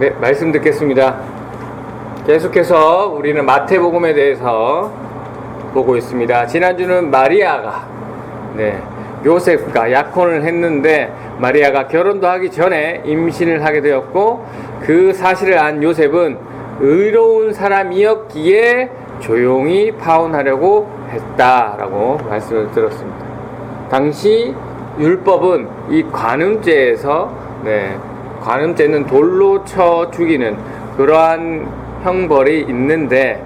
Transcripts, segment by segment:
네, 말씀 듣겠습니다. 계속해서 우리는 마태복음에 대해서 보고 있습니다. 지난주는 마리아가 요셉과 약혼을 했는데 마리아가 결혼도 하기 전에 임신을 하게 되었고, 그 사실을 안 요셉은 의로운 사람이었기에 조용히 파혼하려고 했다라고 말씀을 들었습니다. 당시 율법은 이 관음죄에서 관음죄는 돌로 쳐 죽이는 그러한 형벌이 있는데,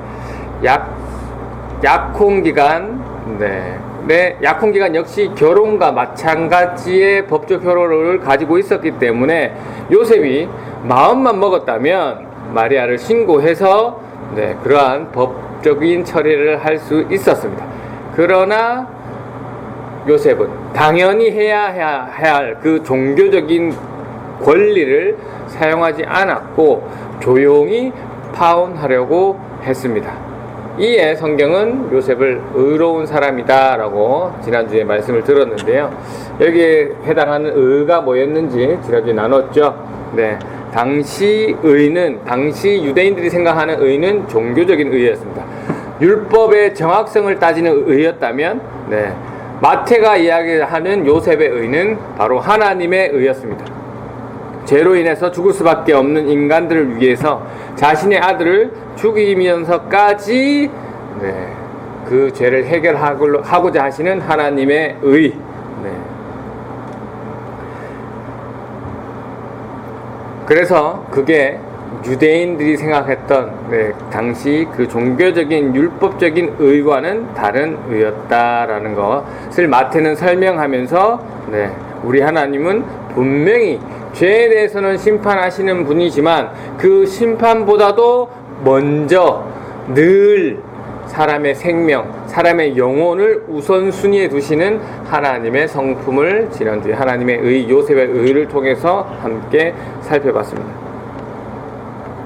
약혼기간 약혼기간 역시 결혼과 마찬가지의 법적 효력을 가지고 있었기 때문에 요셉이 마음만 먹었다면 마리아를 신고해서 그러한 법적인 처리를 할 수 있었습니다. 그러나 요셉은 당연히 해야 할 그 종교적인 권리를 사용하지 않았고 조용히 파혼하려고 했습니다. 이에 성경은 요셉을 의로운 사람이다 라고 지난주에 말씀을 들었는데요, 여기에 해당하는 의가 뭐였는지 지난주에 나눴죠. 당시 유대인들이 생각하는 의는 종교적인 의였습니다. 율법의 정확성을 따지는 의였다면 마태가 이야기하는 요셉의 의는 바로 하나님의 의였습니다. 죄로 인해서 죽을 수밖에 없는 인간들을 위해서 자신의 아들을 죽이면서까지 그 죄를 해결하고자 하시는 하나님의 의. 그래서 그게 유대인들이 생각했던 당시 그 종교적인 율법적인 의와는 다른 의였다라는 것을 마태는 설명하면서 우리 하나님은 분명히 죄에 대해서는 심판하시는 분이지만 그 심판보다도 먼저 늘 사람의 생명, 사람의 영혼을 우선순위에 두시는 하나님의 성품을 지난주에 하나님의 의, 요셉의 의를 통해서 함께 살펴봤습니다.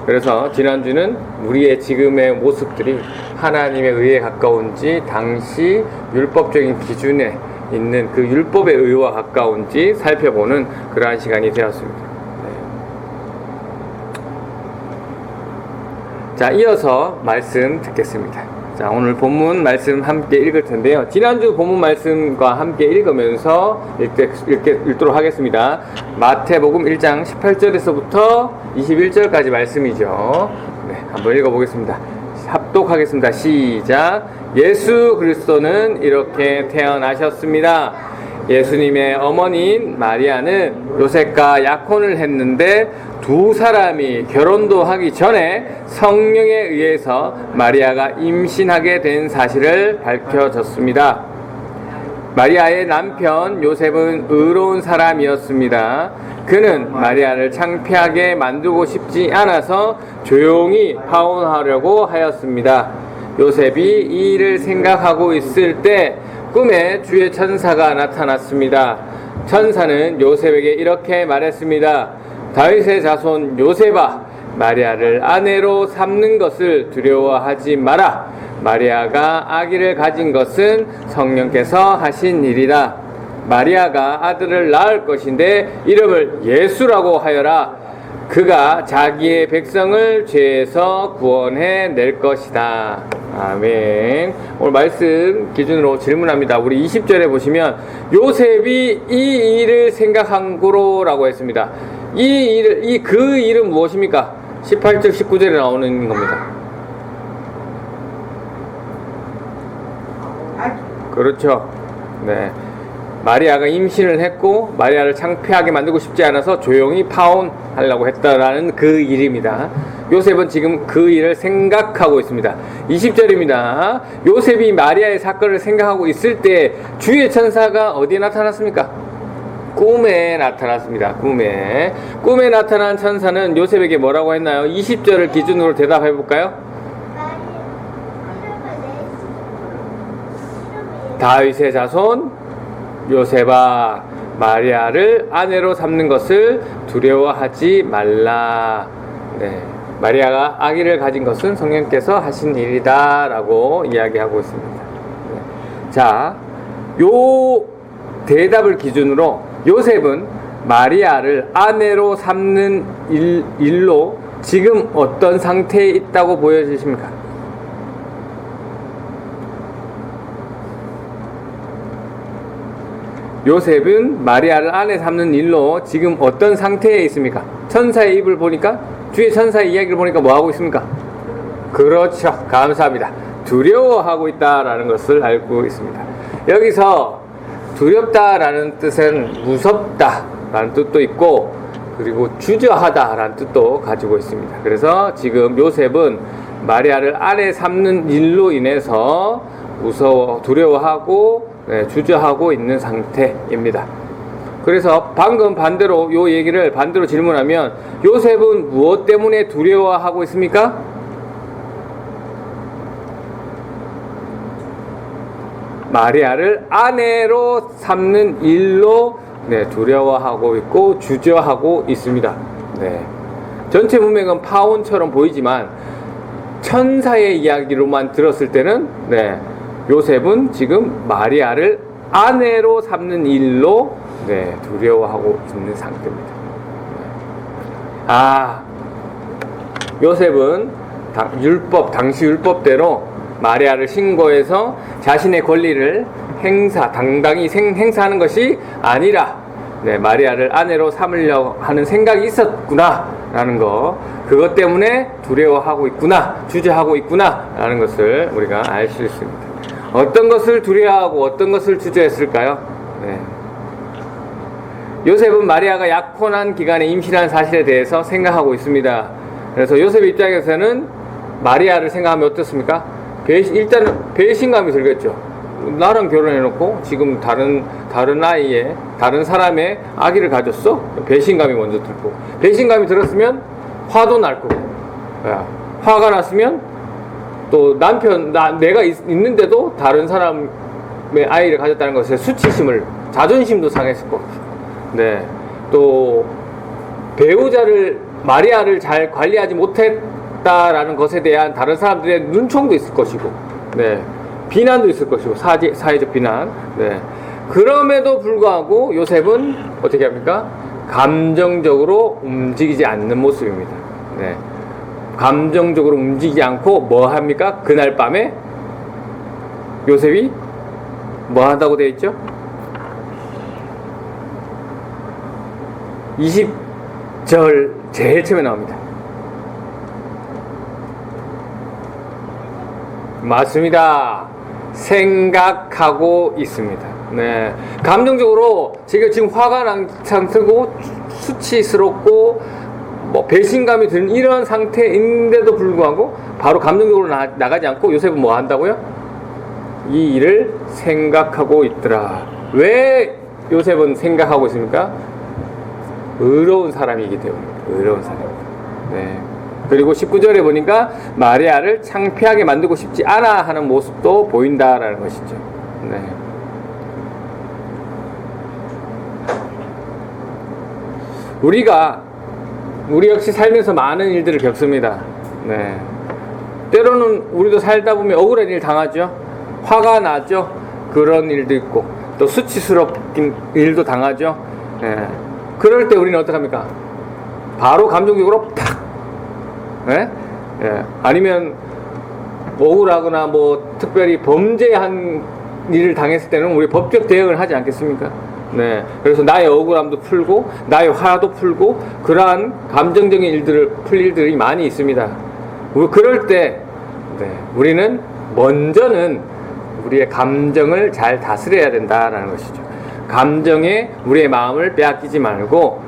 그래서 지난주는 우리의 지금의 모습들이 하나님의 의에 가까운지 당시 율법적인 기준에 있는 그 율법의 의와 가까운지 살펴보는 그러한 시간이 되었습니다. 자, 이어서 말씀 듣겠습니다. 자, 오늘 본문 말씀 함께 읽을 텐데요, 지난주 본문 말씀과 함께 읽으면서 읽도록 하겠습니다. 마태복음 1장 18절에서부터 21절까지 말씀이죠. 한번 읽어보겠습니다. 합독하겠습니다. 시작. 예수 그리스도는 이렇게 태어나셨습니다. 예수님의 어머니인 마리아는 요셉과 약혼을 했는데 두 사람이 결혼도 하기 전에 성령에 의해서 마리아가 임신하게 된 사실을 밝혀졌습니다. 마리아의 남편 요셉은 의로운 사람이었습니다. 그는 마리아를 창피하게 만들고 싶지 않아서 조용히 파혼하려고 하였습니다. 요셉이 이 일을 생각하고 있을 때 꿈에 주의 천사가 나타났습니다. 천사는 요셉에게 이렇게 말했습니다. 다윗의 자손 요셉아, 마리아를 아내로 삼는 것을 두려워하지 마라. 마리아가 아기를 가진 것은 성령께서 하신 일이다. 마리아가 아들을 낳을 것인데 이름을 예수라고 하여라. 그가 자기의 백성을 죄에서 구원해 낼 것이다. 아멘. 오늘 말씀 기준으로 질문합니다. 우리 20절에 보시면 요셉이 이 일을 생각한 거로라고 했습니다. 그 일은 무엇입니까? 18절 19절에 나오는 겁니다. 그렇죠. 마리아가 임신을 했고 마리아를 창피하게 만들고 싶지 않아서 조용히 파혼하려고 했다라는 그 일입니다. 요셉은 지금 그 일을 생각하고 있습니다. 20절입니다. 요셉이 마리아의 사건을 생각하고 있을 때 주의 천사가 어디에 나타났습니까? 꿈에 나타났습니다. 꿈에 나타난 천사는 요셉에게 뭐라고 했나요? 20절을 기준으로 대답해 볼까요? 다윗의 자손 요셉아, 마리아를 아내로 삼는 것을 두려워하지 말라. 마리아가 아기를 가진 것은 성령께서 하신 일이다 라고 이야기하고 있습니다. 자, 요 대답을 기준으로 요셉은 마리아를 아내로 삼는 일로 지금 어떤 상태에 있다고 보여지십니까? 요셉은 마리아를 아내 삼는 일로 지금 어떤 상태에 있습니까? 천사의 입을 보니까, 뒤에 천사의 이야기를 보니까 뭐 하고 있습니까? 그렇죠. 감사합니다. 두려워하고 있다라는 것을 알고 있습니다. 여기서 두렵다라는 뜻은 무섭다라는 뜻도 있고, 그리고 주저하다라는 뜻도 가지고 있습니다. 그래서 지금 요셉은 마리아를 아내 삼는 일로 인해서 두려워하고 주저하고 있는 상태입니다. 그래서 방금 반대로 요 얘기를 반대로 질문하면 요셉은 무엇 때문에 두려워하고 있습니까? 마리아를 아내로 삼는 일로 두려워하고 있고 주저하고 있습니다. 전체 문맥은 파혼처럼 보이지만 천사의 이야기로만 들었을 때는 요셉은 지금 마리아를 아내로 삼는 일로 두려워하고 있는 상태입니다. 요셉은 당시 율법대로 마리아를 신고해서 자신의 권리를 당당히 행사하는 것이 아니라 마리아를 아내로 삼으려고 하는 생각이 있었구나 라는 거, 그것 때문에 두려워하고 있구나, 주저하고 있구나 라는 것을 우리가 알 수 있습니다. 어떤 것을 두려워하고 어떤 것을 주저했을까요? 요셉은 마리아가 약혼한 기간에 임신한 사실에 대해서 생각하고 있습니다. 그래서 요셉 입장에서는 마리아를 생각하면 어떻습니까? 일단은 배신감이 들겠죠. 나랑 결혼해놓고 지금 다른 아이의, 다른 사람의 아기를 가졌어? 배신감이 먼저 들고, 배신감이 들었으면 화도 날 거고, 화가 났으면 또 내가 있는데도 다른 사람의 아이를 가졌다는 것에 수치심을, 자존심도 상했을 거고, 또 마리아를 잘 관리하지 못했다라는 것에 대한 다른 사람들의 눈총도 있을 것이고, 비난도 있을 것이고, 사회적 비난. 그럼에도 불구하고 요셉은 어떻게 합니까? 감정적으로 움직이지 않는 모습입니다. 감정적으로 움직이지 않고 뭐 합니까? 그날 밤에 요셉이 뭐 한다고 되어 있죠? 20절 제일 처음에 나옵니다. 맞습니다. 생각하고 있습니다. 감정적으로 지금 화가 난 상태고 수치스럽고 배신감이 드는 이런 상태인데도 불구하고 바로 감정적으로 나가지 않고 요셉은 뭐 한다고요? 이 일을 생각하고 있더라. 왜 요셉은 생각하고 있습니까? 의로운 사람이기 때문입니다. 의로운 사람입니다. 그리고 19절에 보니까 마리아를 창피하게 만들고 싶지 않아 하는 모습도 보인다라는 것이죠. 우리 역시 살면서 많은 일들을 겪습니다. 때로는 우리도 살다 보면 억울한 일 당하죠. 화가 나죠. 그런 일도 있고, 또 수치스럽긴 일도 당하죠. 그럴 때 우리는 어떡합니까? 바로 감정적으로 팍! 아니면 억울하거나 특별히 범죄한 일을 당했을 때는 우리 법적 대응을 하지 않겠습니까? 그래서 나의 억울함도 풀고 나의 화도 풀고 그러한 감정적인 일들을 풀 일들이 많이 있습니다. 그럴 때 우리는 먼저는 우리의 감정을 잘 다스려야 된다라는 것이죠. 감정에 우리의 마음을 빼앗기지 말고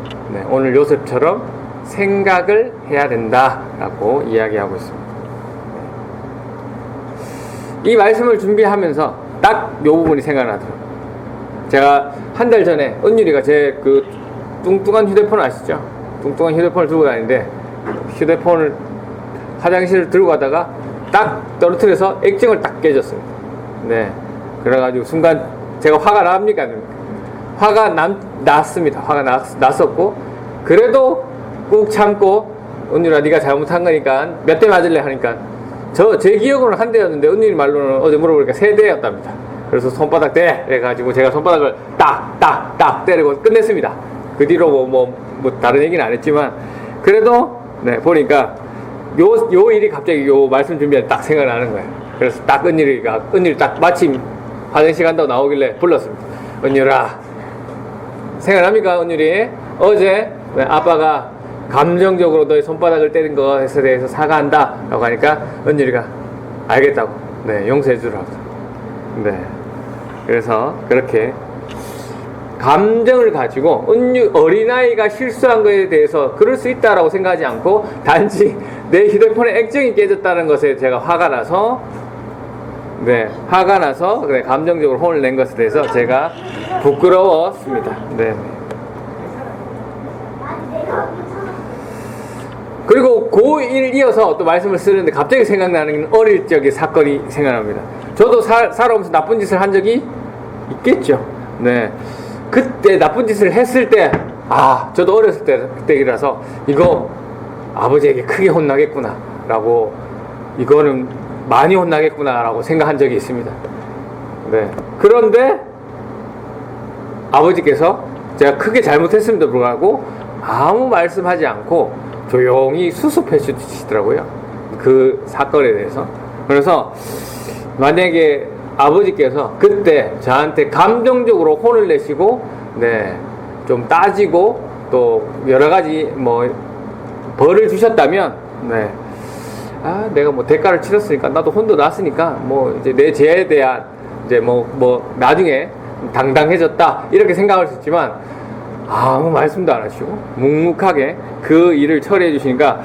오늘 요셉처럼 생각을 해야 된다라고 이야기하고 있습니다. 이 말씀을 준비하면서 딱 이 부분이 생각나더라고요. 제가 한 달 전에 은율이가 제 그 뚱뚱한 휴대폰 아시죠? 뚱뚱한 휴대폰을 들고 다니는데 휴대폰을 화장실을 들고 가다가 딱 떨어뜨려서 액정을 딱 깨졌습니다. 그래가지고 순간 제가 화가 납니까? 화가 났습니다. 화가 났었고, 그래도 꾹 참고 은율아 네가 잘못한 거니까 몇 대 맞을래 하니까 제 기억으로는 한 대였는데 은율이 말로는 어제 물어보니까 3대였답니다. 그래서 손바닥 대! 그래가지고 제가 손바닥을 딱 때리고 끝냈습니다. 그 뒤로 뭐 다른 얘기는 안 했지만, 그래도, 네, 보니까, 요 일이 갑자기 요 말씀 준비할 때 딱 생각나는 거예요. 그래서 딱 은율이 딱 마침 화장실 간다고 나오길래 불렀습니다. 은율아, 생각납니까, 은율이? 어제 아빠가 감정적으로 너의 손바닥을 때린 것에 대해서 사과한다 라고 하니까 은율이가 알겠다고, 네, 용서해 주라고. 네, 그래서 그렇게 감정을 가지고 어린아이가 실수한 것에 대해서 그럴 수 있다라고 생각하지 않고, 단지 내 휴대폰에 액정이 깨졌다는 것에 제가 화가 나서, 네, 감정적으로 혼을 낸 것에 대해서 제가 부끄러웠습니다. 네. 그리고 고1 이어서 또 말씀을 쓰는데 갑자기 생각나는 어릴 적의 사건이 생각납니다. 저도 살아오면서 나쁜 짓을 한 적이 있겠죠. 네. 그때 나쁜 짓을 했을 때, 저도 어렸을 때이라서 이거 아버지에게 크게 혼나겠구나 라고, 이거는 많이 혼나겠구나 라고 생각한 적이 있습니다. 네. 그런데 아버지께서 제가 크게 잘못했음에도 불구하고 아무 말씀하지 않고 조용히 수습해 주시더라고요, 그 사건에 대해서. 그래서 만약에 아버지께서 그때 저한테 감정적으로 혼을 내시고, 네, 좀 따지고 또 여러 가지 벌을 주셨다면, 네, 내가 대가를 치렀으니까, 나도 혼도 났으니까 이제 내 죄에 대한 이제 나중에 당당해졌다 이렇게 생각할 수 있지만, 아무 말씀도 안 하시고 묵묵하게 그 일을 처리해 주시니까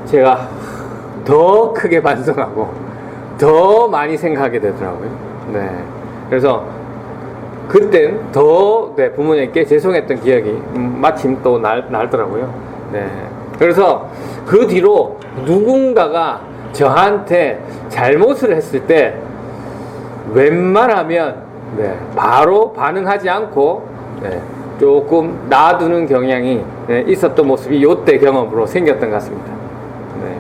제가 더 크게 반성하고 더 많이 생각하게 되더라고요. 네. 그래서 그땐 더, 네, 부모님께 죄송했던 기억이 마침 또 날더라고요. 네. 그래서 그 뒤로 누군가가 저한테 잘못을 했을 때 웬만하면, 네, 바로 반응하지 않고, 네, 조금 놔두는 경향이, 네, 있었던 모습이 요때 경험으로 생겼던 것 같습니다. 네.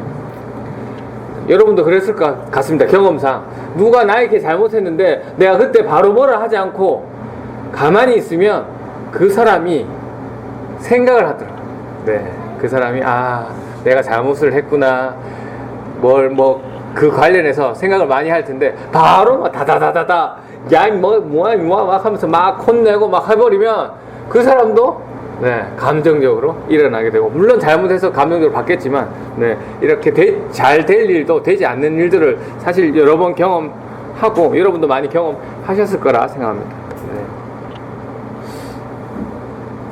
여러분도 그랬을 것 같습니다. 경험상 누가 나에게 잘못했는데 내가 그때 바로 뭐라 하지 않고 가만히 있으면 그 사람이 생각을 하더라고요. 네, 그 사람이 내가 잘못을 했구나, 그 관련해서 생각을 많이 할 텐데, 바로 막 다다다다다, 야, 뭐야 막 하면서 막 혼내고 막 해버리면 그 사람도, 네, 감정적으로 일어나게 되고, 물론 잘못해서 감정적으로 받겠지만, 네, 이렇게 잘 될 일도 되지 않는 일들을 사실 여러 번 경험하고, 여러분도 많이 경험하셨을 거라 생각합니다.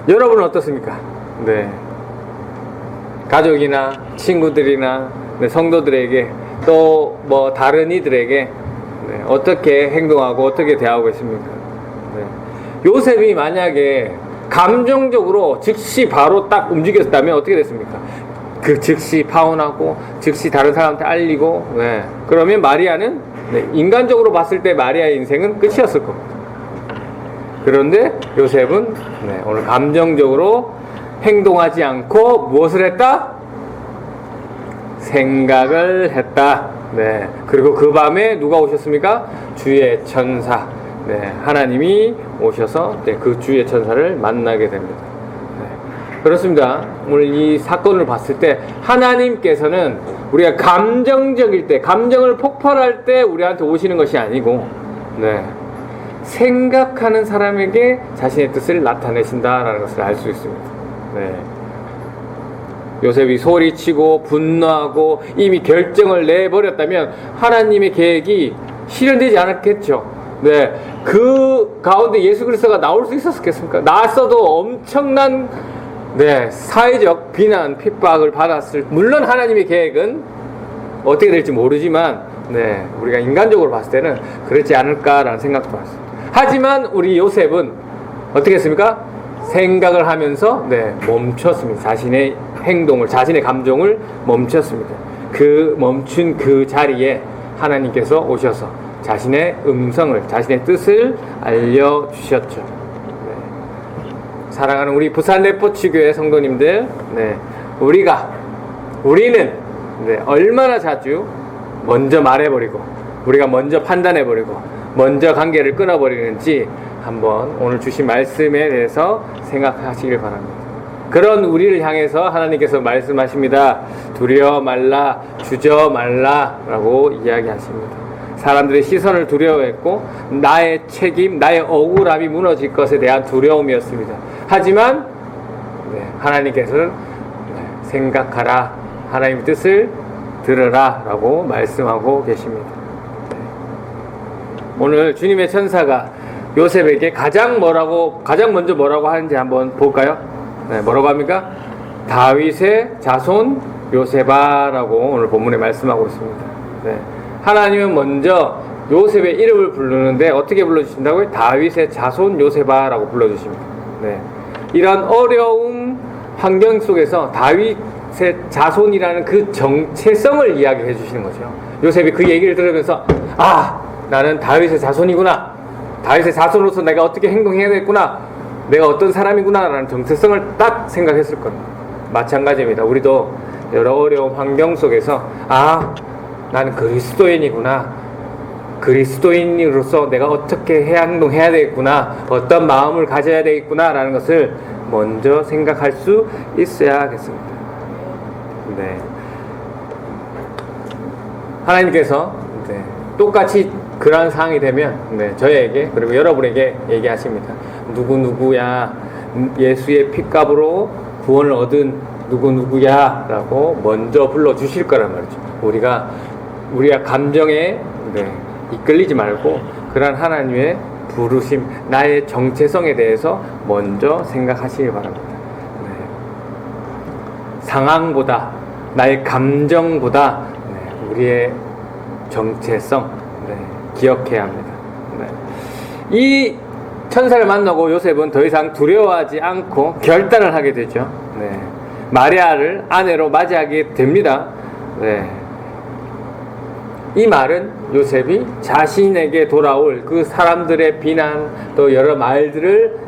네. 여러분은 어떻습니까? 네. 가족이나 친구들이나, 네, 성도들에게 또 다른 이들에게, 네, 어떻게 행동하고 어떻게 대하고 있습니까? 네. 요셉이 만약에 감정적으로 즉시 바로 딱 움직였다면 어떻게 됐습니까? 그 즉시 파혼하고 즉시 다른 사람한테 알리고, 네, 그러면 마리아는, 네, 인간적으로 봤을 때 마리아의 인생은 끝이었을 겁니다. 그런데 요셉은, 네, 오늘 감정적으로 행동하지 않고 무엇을 했다? 생각을 했다. 네. 그리고 그 밤에 누가 오셨습니까? 주의 천사. 네. 하나님이 오셔서, 네, 그 주의 천사를 만나게 됩니다. 네. 그렇습니다. 오늘 이 사건을 봤을 때 하나님께서는 우리가 감정적일 때, 감정을 폭발할 때 우리한테 오시는 것이 아니고, 네, 생각하는 사람에게 자신의 뜻을 나타내신다라는 것을 알 수 있습니다. 네. 요셉이 소리치고 분노하고 이미 결정을 내버렸다면 하나님의 계획이 실현되지 않았겠죠. 네, 그 가운데 예수 그리스도가 나올 수 있었겠습니까? 나왔어도 엄청난, 네, 사회적 비난, 핍박을 받았을, 물론 하나님의 계획은 어떻게 될지 모르지만, 네, 우리가 인간적으로 봤을 때는 그렇지 않을까라는 생각도 했습니다. 하지만 우리 요셉은 어떻게 했습니까? 생각을 하면서, 네, 멈췄습니다. 자신의 행동을, 자신의 감정을 멈췄습니다. 그 멈춘 그 자리에 하나님께서 오셔서 자신의 음성을, 자신의 뜻을 알려주셨죠. 네. 사랑하는 우리 부산 레포츠교회 성도님들, 네, 우리는, 네, 얼마나 자주 먼저 말해버리고 우리가 먼저 판단해버리고 먼저 관계를 끊어버리는지 한번 오늘 주신 말씀에 대해서 생각하시길 바랍니다. 그런 우리를 향해서 하나님께서 말씀하십니다. 두려워 말라, 주저 말라 라고 이야기하십니다. 사람들의 시선을 두려워했고 나의 책임, 나의 억울함이 무너질 것에 대한 두려움이었습니다. 하지만 하나님께서는 생각하라, 하나님의 뜻을 들으라 라고 말씀하고 계십니다. 오늘 주님의 천사가 요셉에게 가장 먼저 뭐라고 하는지 한번 볼까요? 뭐라고 합니까? 다윗의 자손 요셉아라고 오늘 본문에 말씀하고 있습니다. 하나님은 먼저 요셉의 이름을 부르는데 어떻게 불러주신다고요? 다윗의 자손 요셉아라고 불러주십니다. 이런 어려운 환경 속에서 다윗의 자손이라는 그 정체성을 이야기해 주시는 거죠. 요셉이 그 얘기를 들으면서 나는 다윗의 자손이구나, 다윗의 자손으로서 내가 어떻게 행동해야 되겠구나, 내가 어떤 사람이구나 라는 정체성을 딱 생각했을 겁니다. 마찬가지입니다. 우리도 여러 어려운 환경 속에서 나는 그리스도인이구나, 그리스도인으로서 내가 어떻게 행동해야 되겠구나, 어떤 마음을 가져야 되겠구나 라는 것을 먼저 생각할 수 있어야겠습니다. 하나님께서 똑같이 그러한 상황이 되면 저에게 그리고 여러분에게 얘기하십니다. 누구누구야, 예수의 핏값으로 구원을 얻은 누구누구야 라고 먼저 불러주실 거란 말이죠. 우리가 감정에 이끌리지 말고 그러한 하나님의 부르심, 나의 정체성에 대해서 먼저 생각하시기 바랍니다. 상황보다, 나의 감정보다 우리의 정체성 기억해야 합니다. 이 천사를 만나고 요셉은 더 이상 두려워하지 않고 결단을 하게 되죠. 마리아를 아내로 맞이하게 됩니다. 이 말은 요셉이 자신에게 돌아올 그 사람들의 비난, 또 여러 말들을,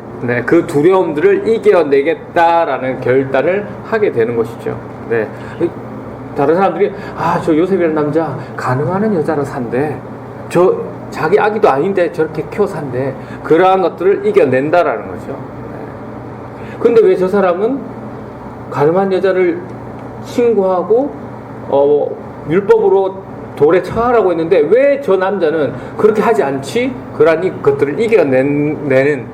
그 두려움들을 이겨내겠다라는 결단을 하게 되는 것이죠. 다른 사람들이 저 요셉이라는 남자 가늠하는 여자로 산대, 자기 아기도 아닌데 저렇게 키워 산대, 그러한 것들을 이겨낸다라는 거죠. 근데 왜 저 사람은 가늠한 여자를 신고하고 율법으로 돌에 처하라고 했는데 왜 저 남자는 그렇게 하지 않지? 그러한 것들을 이겨내는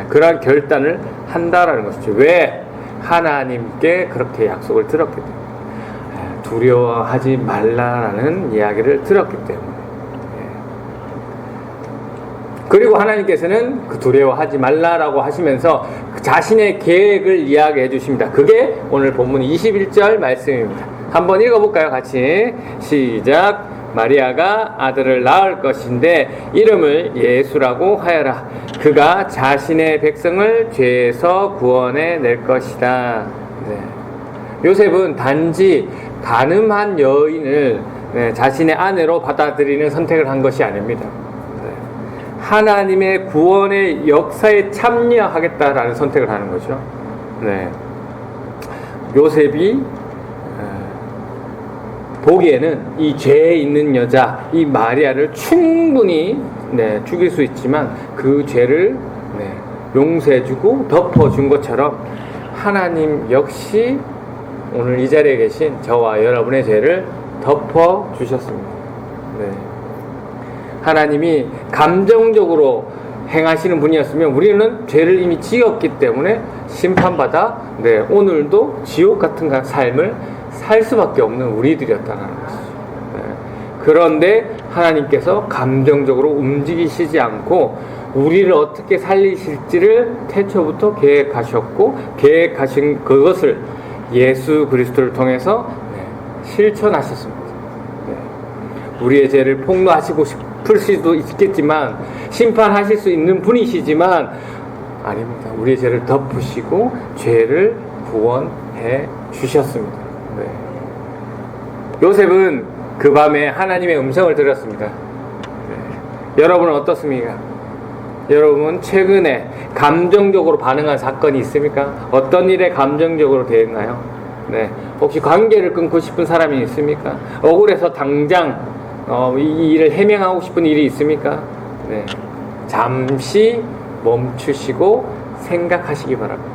그러한 결단을 한다라는 것이죠. 왜? 하나님께 그렇게 약속을 들었기 때문에, 두려워하지 말라라는 이야기를 들었기 때문에. 그리고 하나님께서는 그 두려워하지 말라라고 하시면서 자신의 계획을 이야기해 주십니다. 그게 오늘 본문 21절 말씀입니다. 한번 읽어볼까요? 같이 시작. 마리아가 아들을 낳을 것인데 이름을 예수라고 하여라. 그가 자신의 백성을 죄에서 구원해 낼 것이다. 요셉은 단지 가늠한 여인을 자신의 아내로 받아들이는 선택을 한 것이 아닙니다. 하나님의 구원의 역사에 참여하겠다라는 선택을 하는 거죠. 요셉이 보기에는 이 죄에 있는 여자, 이 마리아를 충분히 죽일 수 있지만 그 죄를 용서해주고 덮어준 것처럼 하나님 역시 오늘 이 자리에 계신 저와 여러분의 죄를 덮어주셨습니다. 하나님이 감정적으로 행하시는 분이었으면 우리는 죄를 이미 지었기 때문에 심판받아 오늘도 지옥 같은 삶을 살 수밖에 없는 우리들이었다는 것이죠. 그런데 하나님께서 감정적으로 움직이시지 않고 우리를 어떻게 살리실지를 태초부터 계획하셨고, 계획하신 그것을 예수 그리스도를 통해서 실천하셨습니다. 우리의 죄를 폭로하시고 싶을 수도 있겠지만, 심판하실 수 있는 분이시지만 아닙니다. 우리의 죄를 덮으시고 죄를 구원해 주셨습니다. 요셉은 그 밤에 하나님의 음성을 들었습니다. 여러분은 어떻습니까? 여러분 최근에 감정적으로 반응한 사건이 있습니까? 어떤 일에 감정적으로 대했나요? 혹시 관계를 끊고 싶은 사람이 있습니까? 억울해서 당장 이 일을 해명하고 싶은 일이 있습니까? 잠시 멈추시고 생각하시기 바랍니다.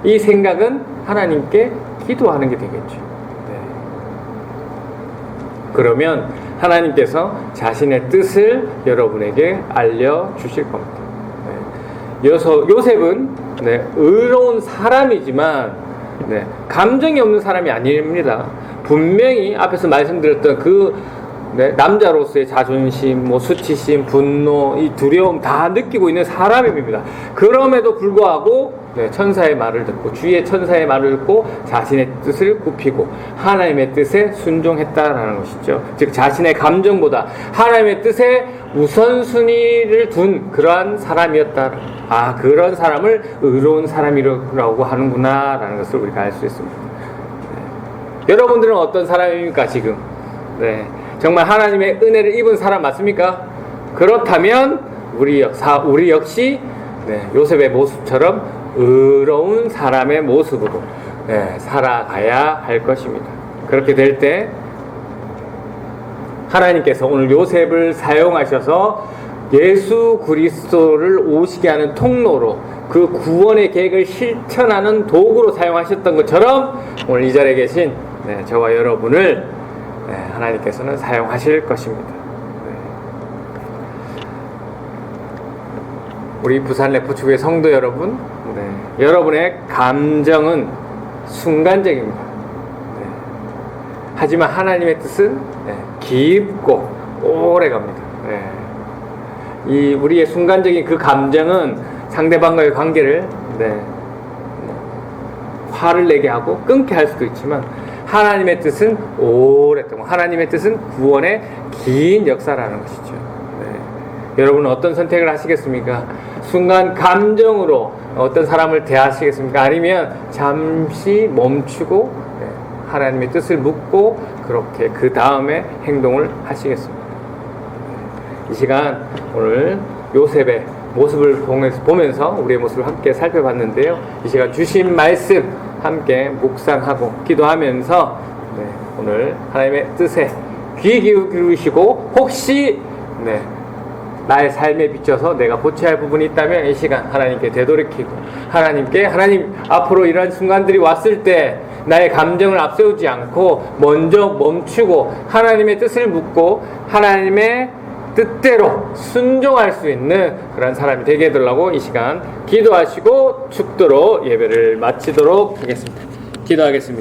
이 생각은 하나님께 기도하는 게 되겠죠. 네. 그러면 하나님께서 자신의 뜻을 여러분에게 알려주실 겁니다. 네. 요셉은 네, 의로운 사람이지만 네, 감정이 없는 사람이 아닙니다. 분명히 앞에서 말씀드렸던 그 네, 남자로서의 자존심, 수치심, 분노, 이 두려움 다 느끼고 있는 사람입니다. 그럼에도 불구하고 네, 천사의 말을 듣고 주위의 천사의 말을 듣고 자신의 뜻을 굽히고 하나님의 뜻에 순종했다라는 것이죠. 즉 자신의 감정보다 하나님의 뜻에 우선순위를 둔 그러한 사람이었다. 아, 그런 사람을 의로운 사람이라고 하는구나라는 것을 우리가 알 수 있습니다. 네. 여러분들은 어떤 사람입니까 지금? 네. 정말 하나님의 은혜를 입은 사람 맞습니까? 그렇다면 우리 역시 네, 요셉의 모습처럼 의로운 사람의 모습으로 네, 살아가야 할 것입니다. 그렇게 될 때 하나님께서 오늘 요셉을 사용하셔서 예수 그리스도를 오시게 하는 통로로 그 구원의 계획을 실천하는 도구로 사용하셨던 것처럼 오늘 이 자리에 계신 네, 저와 여러분을 네, 하나님께서는 사용하실 것입니다. 네. 우리 부산 레포츠교회 성도 여러분, 네, 여러분의 감정은 순간적입니다. 네. 하지만 하나님의 뜻은 네, 깊고 오래 갑니다. 네. 이 우리의 순간적인 그 감정은 상대방과의 관계를 네, 화를 내게 하고 끊게 할 수도 있지만 하나님의 뜻은 오랫동안, 하나님의 뜻은 구원의 긴 역사라는 것이죠. 네. 여러분은 어떤 선택을 하시겠습니까? 순간 감정으로 어떤 사람을 대하시겠습니까? 아니면 잠시 멈추고 네, 하나님의 뜻을 묻고 그렇게 그 다음에 행동을 하시겠습니다. 이 시간 오늘 요셉의 모습을 보면서 우리의 모습을 함께 살펴봤는데요. 이 시간 주신 말씀 함께 묵상하고 기도하면서 네, 오늘 하나님의 뜻에 귀 기울이시고 혹시 네, 나의 삶에 비춰서 내가 고쳐야 할 부분이 있다면 이 시간 하나님께 되돌이키고 하나님 앞으로 이런 순간들이 왔을 때 나의 감정을 앞세우지 않고 먼저 멈추고 하나님의 뜻을 묻고 하나님의 뜻대로 순종할 수 있는 그런 사람이 되게 해달라고 이 시간 기도하시고 축도로 예배를 마치도록 하겠습니다. 기도하겠습니다.